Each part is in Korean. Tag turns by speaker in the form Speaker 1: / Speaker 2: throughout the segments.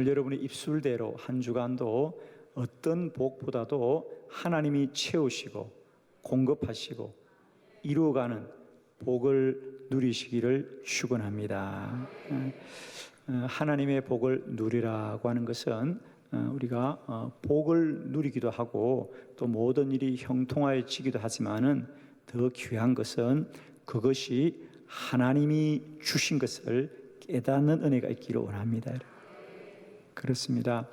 Speaker 1: 여러분의 입술대로 한 주간도 어떤 복보다도 하나님이 채우시고 공급하시고 이루어가는 복을 누리시기를 축원합니다. 하나님의 복을 누리라고 하는 것은 우리가 복을 누리기도 하고 또 모든 일이 형통해지기도 하지만은 더 귀한 것은 그것이 하나님이 주신 것을 깨닫는 은혜가 있기를 원합니다. 그렇습니다.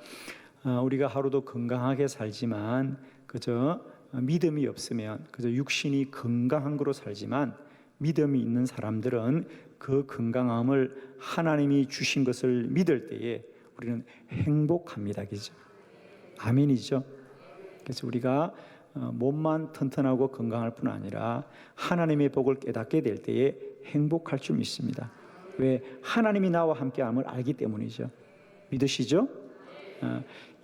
Speaker 1: 우리가 하루도 건강하게 살지만 그저 믿음이 없으면 그저 육신이 건강한 거로 살지만 믿음이 있는 사람들은 그 건강함을 하나님이 주신 것을 믿을 때에 우리는 행복합니다. 그죠? 아멘이죠? 그래서 우리가 몸만 튼튼하고 건강할 뿐 아니라 하나님의 복을 깨닫게 될 때에 행복할 줄 믿습니다. 왜? 하나님이 나와 함께함을 알기 때문이죠. 믿으시죠?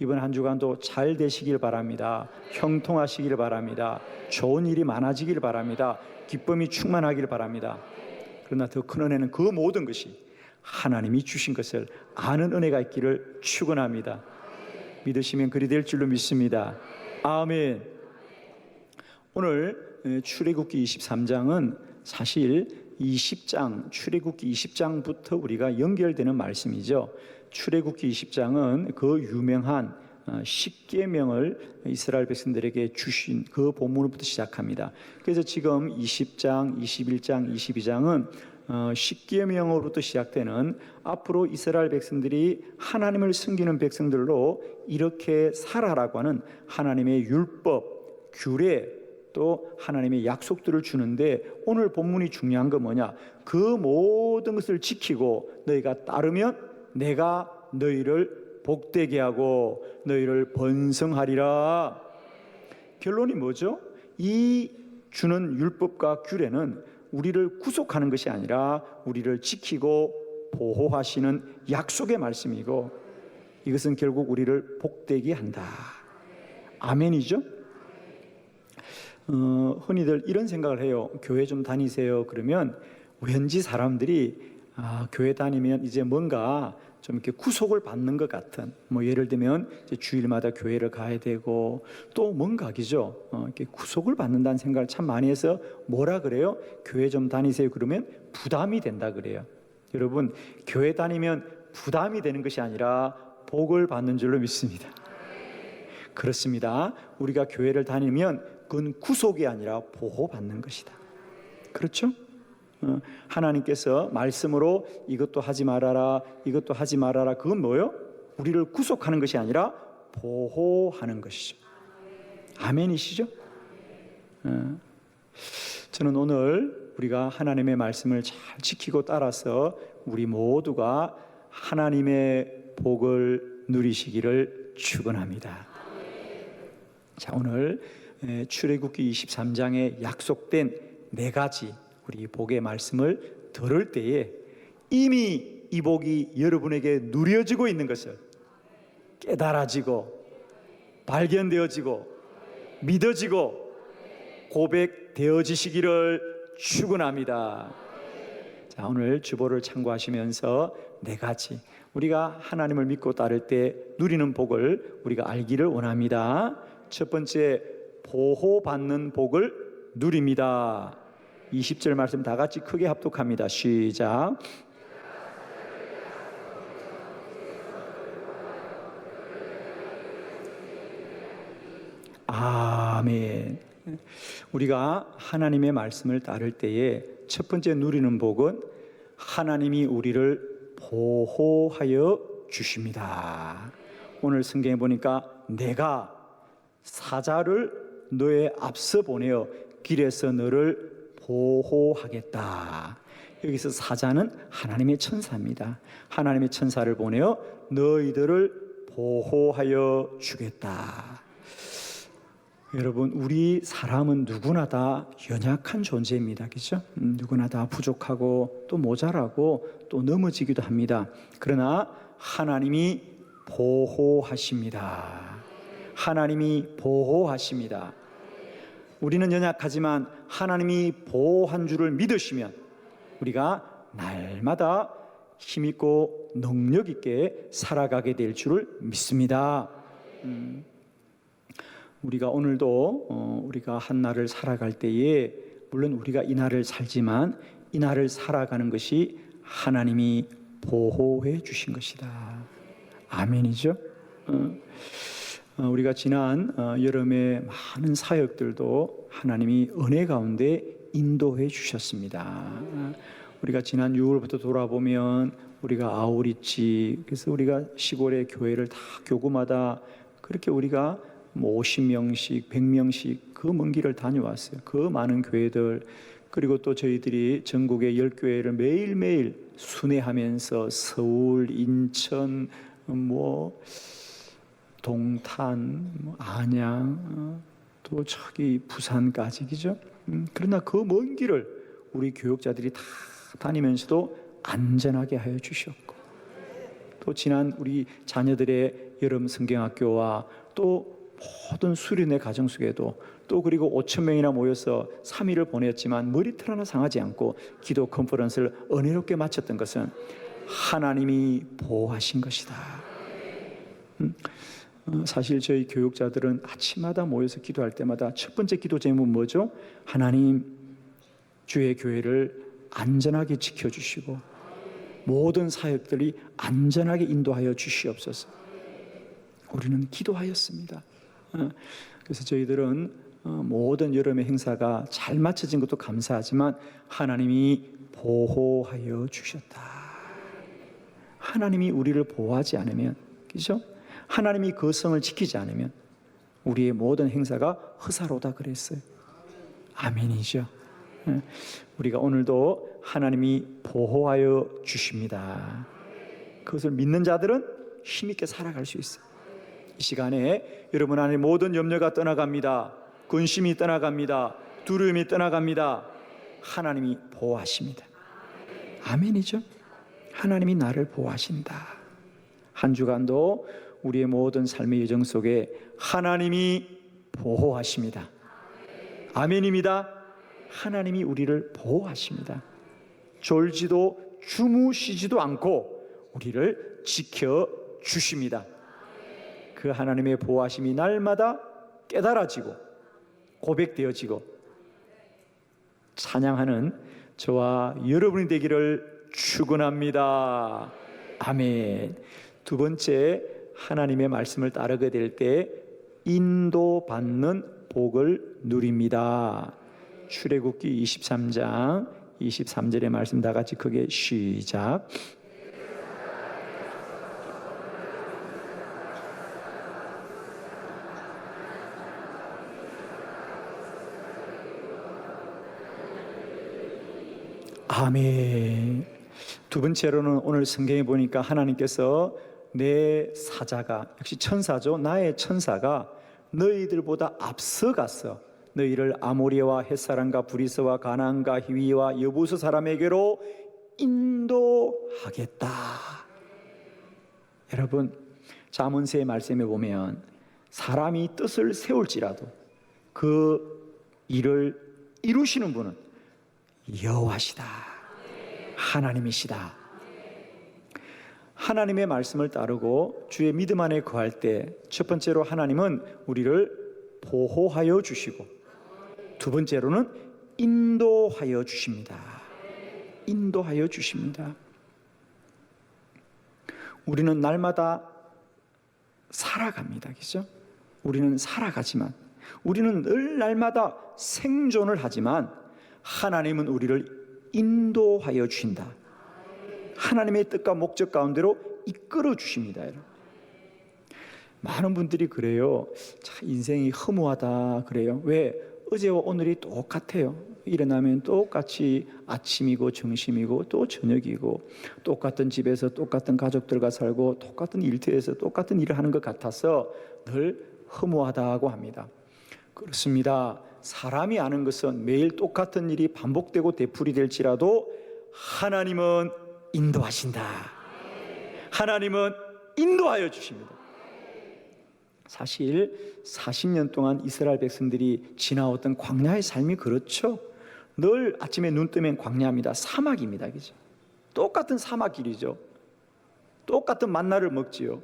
Speaker 1: 이번 한 주간도 잘 되시길 바랍니다. 형통하시길 바랍니다. 좋은 일이 많아지길 바랍니다. 기쁨이 충만하길 바랍니다. 그러나 더 큰 은혜는 그 모든 것이 하나님이 주신 것을 아는 은혜가 있기를 축원합니다. 믿으시면 그리 될 줄로 믿습니다. 아멘. 오늘 출애굽기 23장은 사실 20장, 출애굽기 20장부터 우리가 연결되는 말씀이죠. 출애굽기 20장은 그 유명한 10계명을 이스라엘 백성들에게 주신 그 본문부터 시작합니다. 그래서 지금 20장, 21장, 22장은 10계명으로부터 시작되는 앞으로 이스라엘 백성들이 하나님을 섬기는 백성들로 이렇게 살아라고 하는 하나님의 율법, 규례, 또 하나님의 약속들을 주는데 오늘 본문이 중요한 건 뭐냐? 그 모든 것을 지키고 너희가 따르면 내가 너희를 복되게 하고 너희를 번성하리라. 결론이 뭐죠? 이 주는 율법과 규례는 우리를 구속하는 것이 아니라 우리를 지키고 보호하시는 약속의 말씀이고 이것은 결국 우리를 복되게 한다. 아멘이죠? 흔히들 이런 생각을 해요. 교회 좀 다니세요. 그러면 왠지 사람들이 교회 다니면 이제 뭔가 좀 이렇게 구속을 받는 것 같은, 뭐 예를 들면 이제 주일마다 교회를 가야 되고 또 뭔가 그죠? 이렇게 구속을 받는다는 생각을 참 많이 해서 뭐라 그래요? 교회 좀 다니세요. 그러면 부담이 된다 그래요. 여러분, 교회 다니면 부담이 되는 것이 아니라 복을 받는 줄로 믿습니다. 그렇습니다. 우리가 교회를 다니면 그건 구속이 아니라 보호받는 것이다. 그렇죠? 하나님께서 말씀으로 이것도 하지 말아라, 이것도 하지 말아라. 그건 뭐예요? 우리를 구속하는 것이 아니라 보호하는 것이죠. 아멘이시죠? 저는 오늘 우리가 하나님의 말씀을 잘 지키고 따라서 우리 모두가 하나님의 복을 누리시기를 축원합니다. 자, 오늘 출애굽기 23장에 약속된 4가지 우리 복의 말씀을 들을 때에 이미 이 복이 여러분에게 누려지고 있는 것을 깨달아지고 발견되어지고 믿어지고 고백되어지시기를 축원합니다. 자, 오늘 주보를 참고하시면서 4가지 우리가 하나님을 믿고 따를 때 누리는 복을 우리가 알기를 원합니다. 첫 번째, 보호받는 복을 누립니다. 20절 말씀 다 같이 크게 합독합니다. 시작. 아멘. 우리가 하나님의 말씀을 따를 때에 첫 번째 누리는 복은 하나님이 우리를 보호하여 주십니다. 오늘 성경에 보니까 내가 사자를 너의 앞서 보내어 길에서 너를 보호하겠다. 여기서 사자는 하나님의 천사입니다. 하나님의 천사를 보내어 너희들을 보호하여 주겠다. 여러분, 우리 사람은 누구나 다 연약한 존재입니다. 그렇죠? 누구나 다 부족하고 또 모자라고 또 넘어지기도 합니다. 그러나 하나님이 보호하십니다. 하나님이 보호하십니다. 우리는 연약하지만 하나님이 보호한 줄을 믿으시면 우리가 날마다 힘있고 능력 있게 살아가게 될 줄을 믿습니다. 우리가 오늘도 우리가 한 날을 살아갈 때에 물론 우리가 이 날을 살지만 이 날을 살아가는 것이 하나님이 보호해 주신 것이다. 아멘이죠? 우리가 지난 여름에 많은 사역들도 하나님이 은혜 가운데 인도해 주셨습니다. 우리가 지난 6월부터 돌아보면 우리가 아우리치, 그래서 우리가 시골의 교회를 다 교구마다 그렇게 우리가 50명씩 100명씩 그 먼 길을 다녀왔어요. 그 많은 교회들, 그리고 또 저희들이 전국의 10교회를 매일매일 순회하면서 서울, 인천, 동탄, 안양, 또 저기 부산까지, 그죠? 그러나 그 먼 길을 우리 교육자들이 다 다니면서도 안전하게 하여 주셨고, 또 지난 우리 자녀들의 여름 성경학교와 또 모든 수련회 가정 속에도 또 그리고 5천 명이나 모여서 3일을 보냈지만 머리털 하나 상하지 않고 기도 컨퍼런스를 은혜롭게 마쳤던 것은 하나님이 보호하신 것이다. 사실 저희 교육자들은 아침마다 모여서 기도할 때마다 첫 번째 기도 제목은 뭐죠? 하나님, 주의 교회를 안전하게 지켜주시고 모든 사역들이 안전하게 인도하여 주시옵소서. 우리는 기도하였습니다. 그래서 저희들은 모든 여름의 행사가 잘 마쳐진 것도 감사하지만 하나님이 보호하여 주셨다. 하나님이 우리를 보호하지 않으면, 그죠? 하나님이 그 성을 지키지 않으면 우리의 모든 행사가 허사로다 그랬어요. 아멘이죠. 우리가 오늘도 하나님이 보호하여 주십니다. 그것을 믿는 자들은 힘있게 살아갈 수 있어요. 이 시간에 여러분 안에 모든 염려가 떠나갑니다. 근심이 떠나갑니다. 두려움이 떠나갑니다. 하나님이 보호하십니다. 아멘이죠. 하나님이 나를 보호하신다. 한 주간도 우리의 모든 삶의 여정 속에 하나님이 보호하십니다. 아멘입니다. 하나님이 우리를 보호하십니다. 졸지도 주무시지도 않고 우리를 지켜주십니다. 그 하나님의 보호하심이 날마다 깨달아지고 고백되어지고 찬양하는 저와 여러분이 되기를 축원합니다. 아멘. 두 번째, 하나님의 말씀을 따르게 될 때 인도받는 복을 누립니다. 출애굽기 23장 23절의 말씀 다 같이 크게 시작. 아멘. 두 번째로는 오늘 성경에 보니까 하나님께서 내 사자가, 역시 천사죠, 나의 천사가 너희들보다 앞서갔어 너희를 아모리와 헷사람과 브리스와 가나안과 히위와 여부스 사람에게로 인도하겠다. 여러분, 잠언서의 말씀에 보면 사람이 뜻을 세울지라도 그 일을 이루시는 분은 여호와시다. 하나님이시다. 하나님의 말씀을 따르고 주의 믿음 안에 거할 때 첫 번째로 하나님은 우리를 보호하여 주시고 두 번째로는 인도하여 주십니다. 인도하여 주십니다. 우리는 날마다 살아갑니다. 그죠? 우리는 살아가지만, 우리는 늘 날마다 생존을 하지만 하나님은 우리를 인도하여 주신다. 하나님의 뜻과 목적 가운데로 이끌어 주십니다. 많은 분들이 그래요. 참 인생이 허무하다 그래요. 왜? 어제와 오늘이 똑같아요. 일어나면 똑같이 아침이고 점심이고 또 저녁이고 똑같은 집에서 똑같은 가족들과 살고 똑같은 일터에서 똑같은 일을 하는 것 같아서 늘 허무하다고 합니다. 그렇습니다. 사람이 아는 것은 매일 똑같은 일이 반복되고 되풀이될지라도 하나님은 인도하신다. 하나님은 인도하여 주십니다. 사실 40년 동안 이스라엘 백성들이 지나왔던 광야의 삶이 그렇죠. 늘 아침에 눈 뜨면 광야입니다. 사막입니다. 그죠? 똑같은 사막길이죠. 똑같은 만나를 먹지요.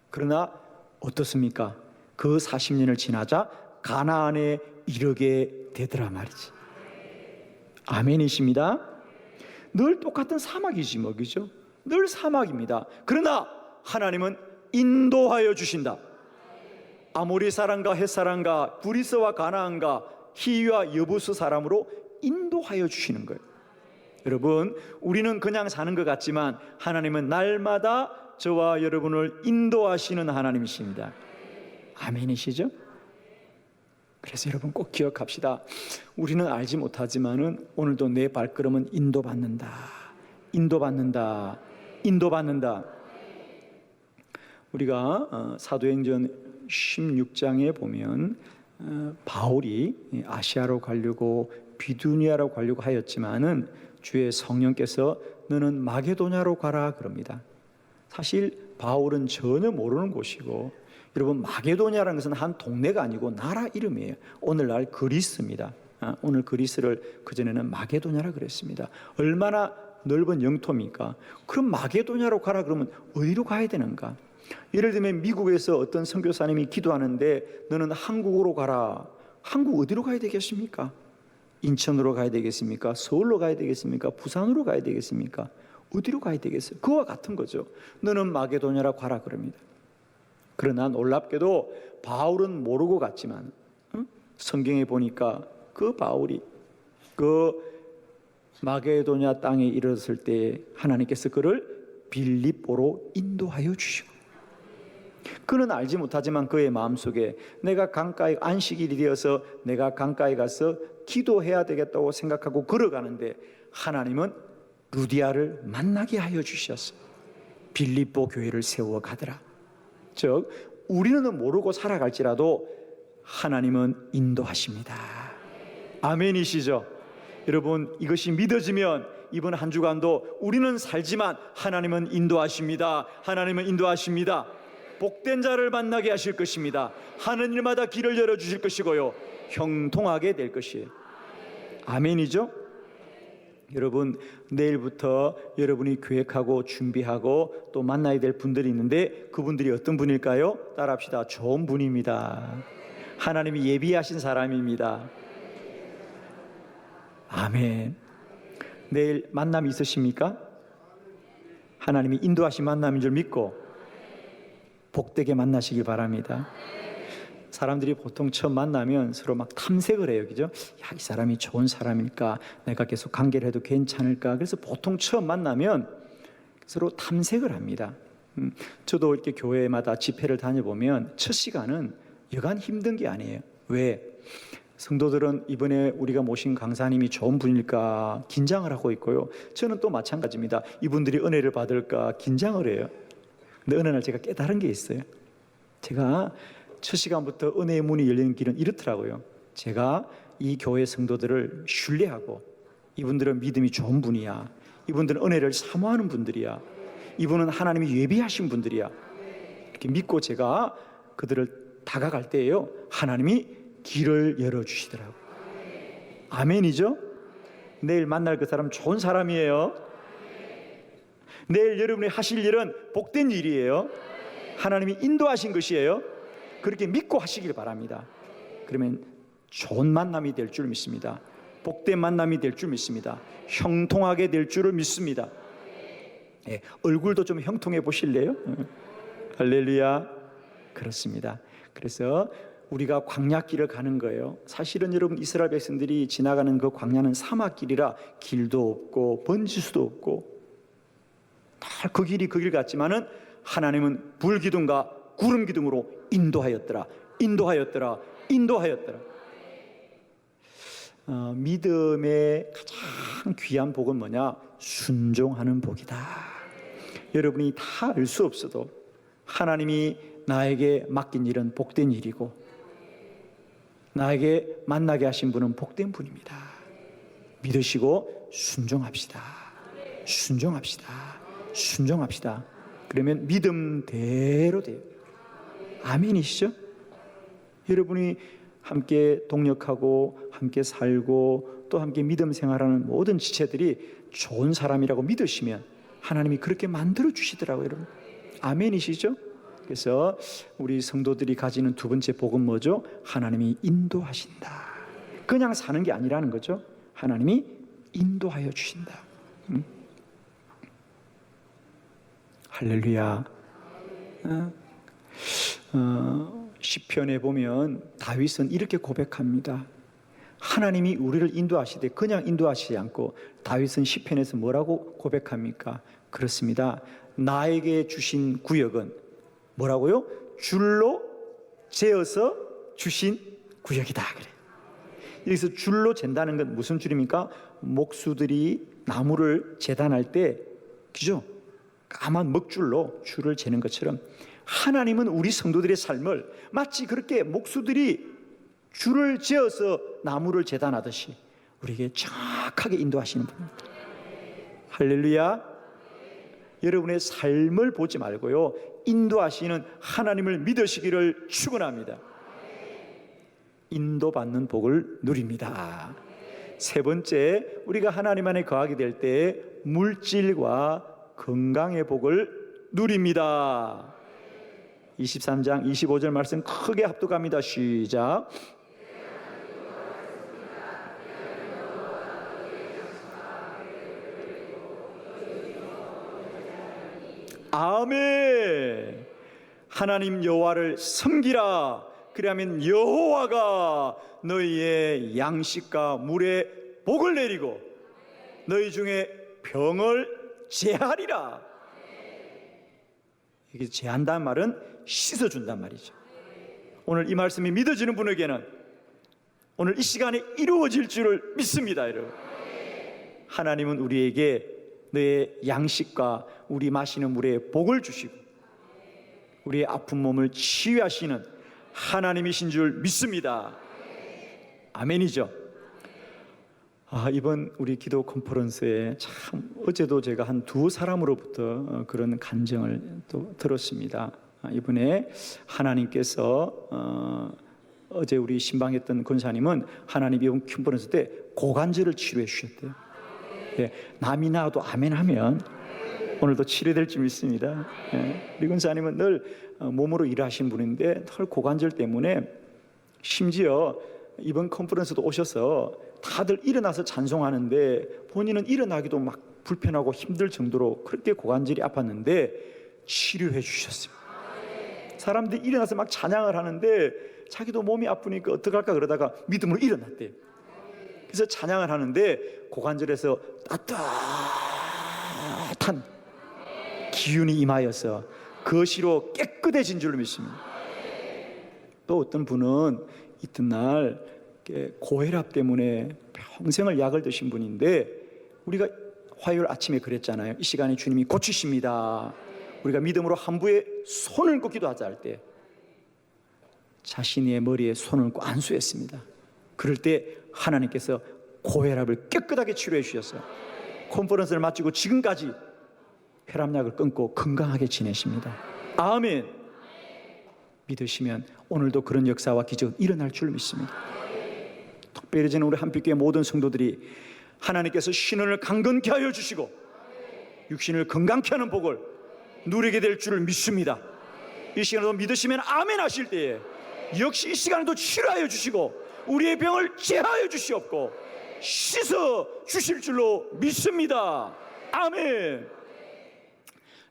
Speaker 1: 그러나 어떻습니까? 그 40년을 지나자 가나안에 이르게 되더라 말이지. 아멘이십니다. 늘 똑같은 사막이지 뭐, 그죠? 늘 사막입니다. 그러나 하나님은 인도하여 주신다. 아모리 사람과 헷 사람과 브리스와 가나안과 히위와 여부스 사람으로 인도하여 주시는 거예요. 여러분, 우리는 그냥 사는 것 같지만 하나님은 날마다 저와 여러분을 인도하시는 하나님이십니다. 아멘이시죠? 그래서 여러분 꼭 기억합시다. 우리는 알지 못하지만은 오늘도 내 발걸음은 인도받는다. 인도받는다. 인도받는다. 우리가 사도행전 16장에 보면 바울이 아시아로 가려고 비두니아로 가려고 하였지만은 주의 성령께서 너는 마게도냐로 가라 그럽니다. 사실 바울은 전혀 모르는 곳이고, 여러분 마게도냐라는 것은 한 동네가 아니고 나라 이름이에요. 오늘날 그리스입니다. 오늘 그리스를 그전에는 마게도냐라 그랬습니다. 얼마나 넓은 영토입니까? 그럼 마게도냐로 가라 그러면 어디로 가야 되는가? 예를 들면 미국에서 어떤 선교사님이 기도하는데 너는 한국으로 가라. 한국 어디로 가야 되겠습니까? 인천으로 가야 되겠습니까? 서울로 가야 되겠습니까? 부산으로 가야 되겠습니까? 어디로 가야 되겠어요? 그와 같은 거죠. 너는 마게도냐로 가라 그럽니다. 그러나 놀랍게도 바울은 모르고 갔지만 성경에 보니까 그 바울이 그 마게도냐 땅에 이르렀을 때 하나님께서 그를 빌립보로 인도하여 주시고, 그는 알지 못하지만 그의 마음속에 내가 강가에 안식일이 되어서 내가 강가에 가서 기도해야 되겠다고 생각하고 걸어가는데 하나님은 루디아를 만나게 하여 주셨어요. 빌립보 교회를 세워 가더라. 즉 우리는 모르고 살아갈지라도 하나님은 인도하십니다. 아멘이시죠? 여러분 이것이 믿어지면 이번 한 주간도 우리는 살지만 하나님은 인도하십니다. 하나님은 인도하십니다. 복된 자를 만나게 하실 것입니다. 하는 일마다 길을 열어주실 것이고요, 형통하게 될 것이에요. 아멘이죠? 여러분 내일부터 여러분이 계획하고 준비하고 또 만나야 될 분들이 있는데 그분들이 어떤 분일까요? 따라합시다. 좋은 분입니다. 하나님이 예비하신 사람입니다. 아멘. 내일 만남이 있으십니까? 하나님이 인도하신 만남인 줄 믿고 복되게 만나시길 바랍니다. 사람들이 보통 처음 만나면 서로 막 탐색을 해요, 그죠? 야, 이 사람이 좋은 사람일까? 내가 계속 관계를 해도 괜찮을까? 그래서 보통 처음 만나면 서로 탐색을 합니다. 저도 이렇게 교회마다 집회를 다녀보면 첫 시간은 여간 힘든 게 아니에요. 왜? 성도들은 이번에 우리가 모신 강사님이 좋은 분일까 긴장을 하고 있고요. 저는 또 마찬가지입니다. 이분들이 은혜를 받을까 긴장을 해요. 근데 어느 날 제가 깨달은 게 있어요. 제가 첫 시간부터 은혜의 문이 열리는 길은 이렇더라고요. 제가 이 교회 성도들을 신뢰하고 이분들은 믿음이 좋은 분이야, 이분들은 은혜를 사모하는 분들이야, 이분은 하나님이 예비하신 분들이야, 이렇게 믿고 제가 그들을 다가갈 때에요, 하나님이 길을 열어주시더라고요. 아멘이죠? 내일 만날 그 사람 좋은 사람이에요. 내일 여러분이 하실 일은 복된 일이에요. 하나님이 인도하신 것이에요. 그렇게 믿고 하시길 바랍니다. 그러면 좋은 만남이 될 줄 믿습니다. 복된 만남이 될 줄 믿습니다. 형통하게 될 줄을 믿습니다. 예, 얼굴도 좀 형통해 보실래요? 할렐루야. 그렇습니다. 그래서 우리가 광야길을 가는 거예요. 사실은 여러분 이스라엘 백성들이 지나가는 그 광야는 사막길이라 길도 없고 번지수도 없고 다 그 길이 그 길 같지만은 하나님은 불기둥과 구름 기둥으로 인도하였더라. 인도하였더라. 인도하였더라. 믿음의 가장 귀한 복은 뭐냐? 순종하는 복이다. 여러분이 다 알 수 없어도 하나님이 나에게 맡긴 일은 복된 일이고 나에게 만나게 하신 분은 복된 분입니다. 믿으시고 순종합시다. 순종합시다. 순종합시다. 그러면 믿음대로 돼요. 아멘이시죠? 여러분이 함께 동역하고 함께 살고 또 함께 믿음 생활하는 모든 지체들이 좋은 사람이라고 믿으시면 하나님이 그렇게 만들어 주시더라고요, 여러분. 아멘이시죠? 그래서 우리 성도들이 가지는 두 번째 복은 뭐죠? 하나님이 인도하신다. 그냥 사는 게 아니라는 거죠. 하나님이 인도하여 주신다. 할렐루야. 시편에 보면 다윗은 이렇게 고백합니다. 하나님이 우리를 인도하시되 그냥 인도하시지 않고 다윗은 시편에서 뭐라고 고백합니까? 그렇습니다. 나에게 주신 구역은 뭐라고요? 줄로 재어서 주신 구역이다. 그래. 여기서 줄로 잰다는 건 무슨 줄입니까? 목수들이 나무를 재단할 때, 그죠? 까만 먹줄로 줄을 재는 것처럼 하나님은 우리 성도들의 삶을 마치 그렇게 목수들이 줄을 재어서 나무를 재단하듯이 우리에게 정확하게 인도하시는 분입니다. 할렐루야. 여러분의 삶을 보지 말고요, 인도하시는 하나님을 믿으시기를 축원합니다. 인도받는 복을 누립니다. 세 번째, 우리가 하나님 안에 거하게 될 때 물질과 건강의 복을 누립니다. 23장 25절 말씀 크게 합독합니다. 시작. 아멘. 하나님 여호와를 섬기라. 그리하면 여호와가 너희의 양식과 물에 복을 내리고 너희 중에 병을 제하리라. 이게 제한다는 말은 씻어준단 말이죠. 오늘 이 말씀이 믿어지는 분에게는 오늘 이 시간에 이루어질 줄을 믿습니다. 여러분, 하나님은 우리에게 너의 양식과 우리 마시는 물에 복을 주시고 우리의 아픈 몸을 치유하시는 하나님이신 줄 믿습니다. 아멘이죠. 이번 우리 기도 컨퍼런스에 참 어제도 제가 한 두 사람으로부터 그런 간증을 또 들었습니다. 이번에 하나님께서 어제 우리 신방했던 권사님은 하나님 이번 컨퍼런스 때 고관절을 치료해 주셨대요. 예, 남이 나와도 아멘 하면 오늘도 치료될 줄 믿습니다. 예, 우리 권사님은 늘 몸으로 일하시는 분인데 늘 고관절 때문에 심지어 이번 컨퍼런스도 오셔서 다들 일어나서 찬송하는데 본인은 일어나기도 막 불편하고 힘들 정도로 그렇게 고관절이 아팠는데 치료해 주셨어요. 사람들이 일어나서 막 찬양을 하는데 자기도 몸이 아프니까 어떡할까 그러다가 믿음으로 일어났대요. 그래서 찬양을 하는데 고관절에서 따뜻한 기운이 임하여서 거시로 깨끗해진 줄로 믿습니다. 또 어떤 분은 이튿날 고혈압 때문에 평생을 약을 드신 분인데 우리가 화요일 아침에 그랬잖아요. 이 시간에 주님이 고치십니다. 우리가 믿음으로 한부에 손을 꽂기도 하자 할 때 자신의 머리에 손을 꽂고 안수했습니다. 그럴 때 하나님께서 고혈압을 깨끗하게 치료해 주셨어요. 컨퍼런스를 마치고 지금까지 혈압약을 끊고 건강하게 지내십니다. 아멘. 믿으시면 오늘도 그런 역사와 기적 일어날 줄 믿습니다. 특별히 저는 우리 한빛교회 모든 성도들이 하나님께서 신원을 강건케 하여 주시고 육신을 건강케 하는 복을 누리게 될 줄을 믿습니다. 이 시간에도 믿으시면 아멘 하실 때에 역시 이 시간에도 치료하여 주시고 우리의 병을 제하여 주시옵고 씻어 주실 줄로 믿습니다. 아멘.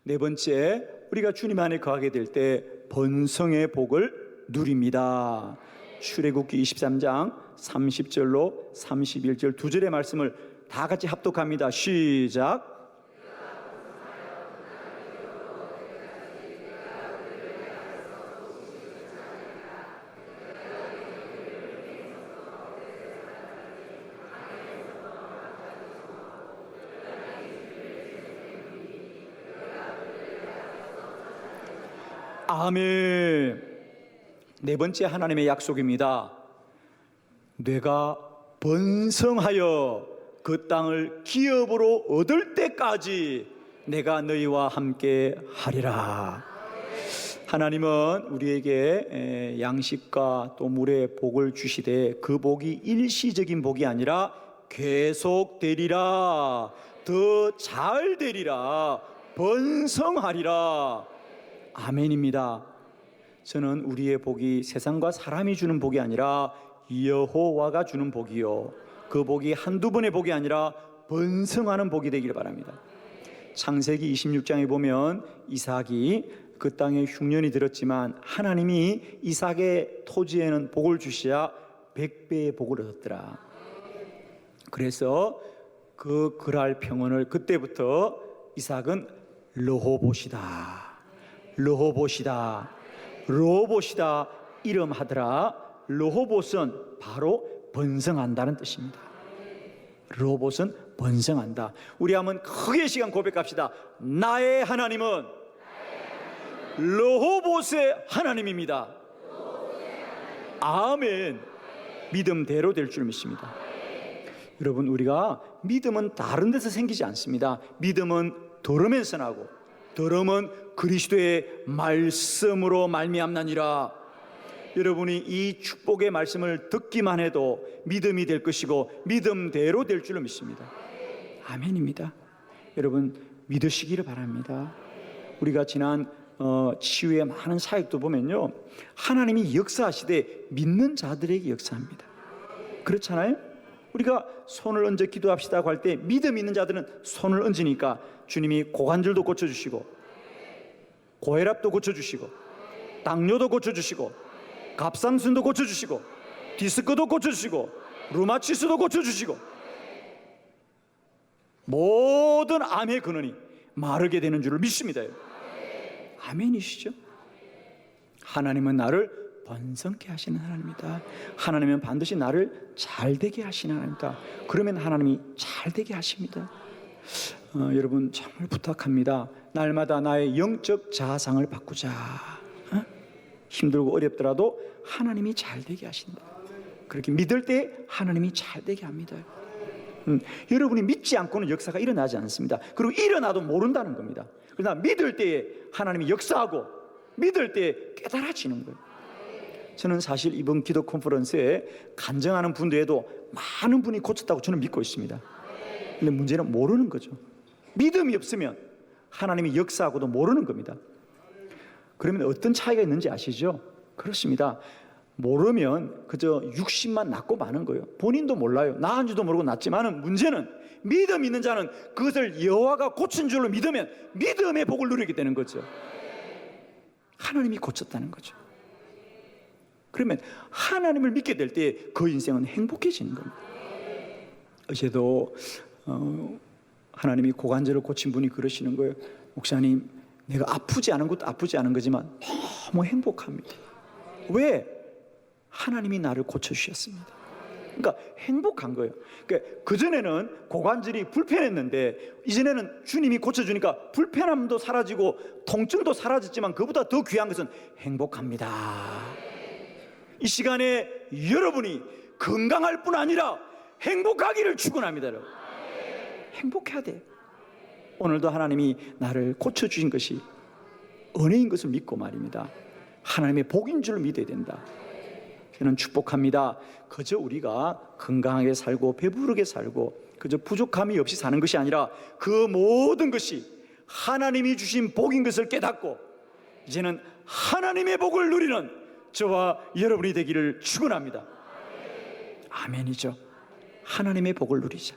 Speaker 1: 네 번째, 우리가 주님 안에 거하게 될 때 번성의 복을 누립니다. 출애굽기 23장 30절로 31절 두 절의 말씀을 다 같이 합독합니다. 시작. 아멘. 네 번째 하나님의 약속입니다. 내가 번성하여 그 땅을 기업으로 얻을 때까지 내가 너희와 함께 하리라. 하나님은 우리에게 양식과 또 물의 복을 주시되 그 복이 일시적인 복이 아니라 계속 되리라, 더 잘 되리라, 번성하리라. 아멘입니다. 저는 우리의 복이 세상과 사람이 주는 복이 아니라 여호와가 주는 복이요, 그 복이 한두 번의 복이 아니라 번성하는 복이 되기를 바랍니다. 창세기 26장에 보면 이삭이 그 땅에 흉년이 들었지만 하나님이 이삭의 토지에는 복을 주시자 100배의 복을 얻었더라. 그래서 그 그랄 평원을 그때부터 이삭은 르호봇이다, 르호봇이다, 르호봇이다 이름하더라. 르호봇은 바로 번성한다는 뜻입니다. 르호봇은 번성한다. 우리 한번 크게 시간 고백합시다. 나의 하나님은 르호봇의 하나님입니다. 아멘. 믿음대로 될 줄 믿습니다. 여러분, 우리가 믿음은 다른 데서 생기지 않습니다. 믿음은 들으면서 나고, 들음은 그리스도의 말씀으로 말미암나니라. 여러분이 이 축복의 말씀을 듣기만 해도 믿음이 될 것이고 믿음대로 될 줄로 믿습니다. 아멘입니다. 여러분, 믿으시기를 바랍니다. 우리가 지난 치유의 많은 사역도 보면요, 하나님이 역사하시되 믿는 자들에게 역사합니다. 그렇잖아요? 우리가 손을 얹어 기도합시다고 할 때 믿음 있는 자들은 손을 얹으니까 주님이 고관절도 고쳐주시고, 고혈압도 고쳐주시고, 당뇨도 고쳐주시고, 갑상선도 고쳐주시고, 디스크도 고쳐주시고, 루마티스도 고쳐주시고, 모든 암의 근원이 마르게 되는 줄을 믿습니다. 아멘이시죠? 하나님은 나를 번성케 하시는 하나님이다. 하나님은 반드시 나를 잘되게 하시는 하나님이다. 그러면 하나님이 잘되게 하십니다. 여러분, 정말 부탁합니다. 날마다 나의 영적 자아상을 바꾸자. 힘들고 어렵더라도 하나님이 잘되게 하신다. 그렇게 믿을 때 하나님이 잘되게 합니다. 여러분이 믿지 않고는 역사가 일어나지 않습니다. 그리고 일어나도 모른다는 겁니다. 그러나 믿을 때 하나님이 역사하고 믿을 때 깨달아지는 거예요. 저는 사실 이번 기도 컨퍼런스에 간증하는 분 외에도 많은 분이 고쳤다고 저는 믿고 있습니다. 근데 문제는 모르는 거죠. 믿음이 없으면 하나님이 역사하고도 모르는 겁니다. 그러면 어떤 차이가 있는지 아시죠? 그렇습니다. 모르면 그저 육신만 낳고 마는 거예요. 본인도 몰라요. 나은지도 모르고 낳지만은 문제는 믿음 있는 자는 그것을 여호와가 고친 줄로 믿으면 믿음의 복을 누리게 되는 거죠. 하나님이 고쳤다는 거죠. 그러면 하나님을 믿게 될 때 그 인생은 행복해지는 겁니다. 어제도 하나님이 고관절을 고친 분이 그러시는 거예요. 목사님, 내가 아프지 않은 것도 아프지 않은 거지만 너무 행복합니다. 왜? 하나님이 나를 고쳐주셨습니다. 그러니까 행복한 거예요. 그러니까 그전에는 고관절이 불편했는데 이전에는 주님이 고쳐주니까 불편함도 사라지고 통증도 사라졌지만 그보다 더 귀한 것은 행복합니다. 이 시간에 여러분이 건강할 뿐 아니라 행복하기를 축원합니다. 여러분, 행복해야 돼. 오늘도 하나님이 나를 고쳐주신 것이 은혜인 것을 믿고 말입니다. 하나님의 복인 줄 믿어야 된다. 저는 축복합니다. 그저 우리가 건강하게 살고 배부르게 살고 그저 부족함이 없이 사는 것이 아니라 그 모든 것이 하나님이 주신 복인 것을 깨닫고 이제는 하나님의 복을 누리는 저와 여러분이 되기를 축원합니다. 아멘이죠. 하나님의 복을 누리자.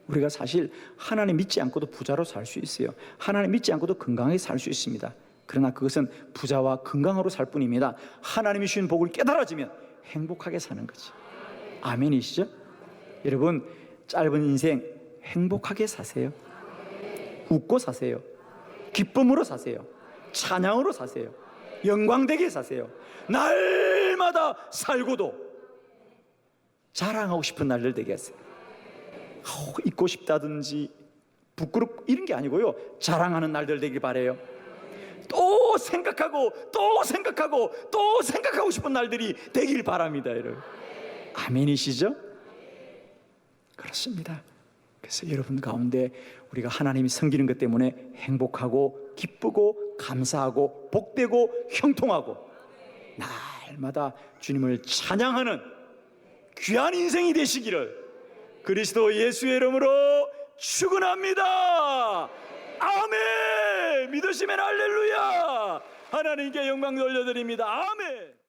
Speaker 1: 우리가 사실 하나님 믿지 않고도 부자로 살 수 있어요. 하나님 믿지 않고도 건강하게 살 수 있습니다. 그러나 그것은 부자와 건강으로 살 뿐입니다. 하나님이 주신 복을 깨달아지면 행복하게 사는 거지. 아멘이시죠? 여러분, 짧은 인생 행복하게 사세요. 웃고 사세요. 기쁨으로 사세요. 찬양으로 사세요. 영광되게 사세요. 날마다 살고도 자랑하고 싶은 날들 되게 하세요. 잊고 싶다든지 부끄럽고 이런 게 아니고요, 자랑하는 날들 되길 바래요. 또 생각하고 또 생각하고 또 생각하고 싶은 날들이 되길 바랍니다. 여러분, 아멘이시죠? 그렇습니다. 그래서 여러분 가운데 우리가 하나님이 섬기는 것 때문에 행복하고 기쁘고 감사하고 복되고 형통하고 날마다 주님을 찬양하는 귀한 인생이 되시기를 그리스도 예수의 이름으로 축원합니다. 아멘. 믿으시면 할렐루야. 하나님께 영광 돌려드립니다. 아멘.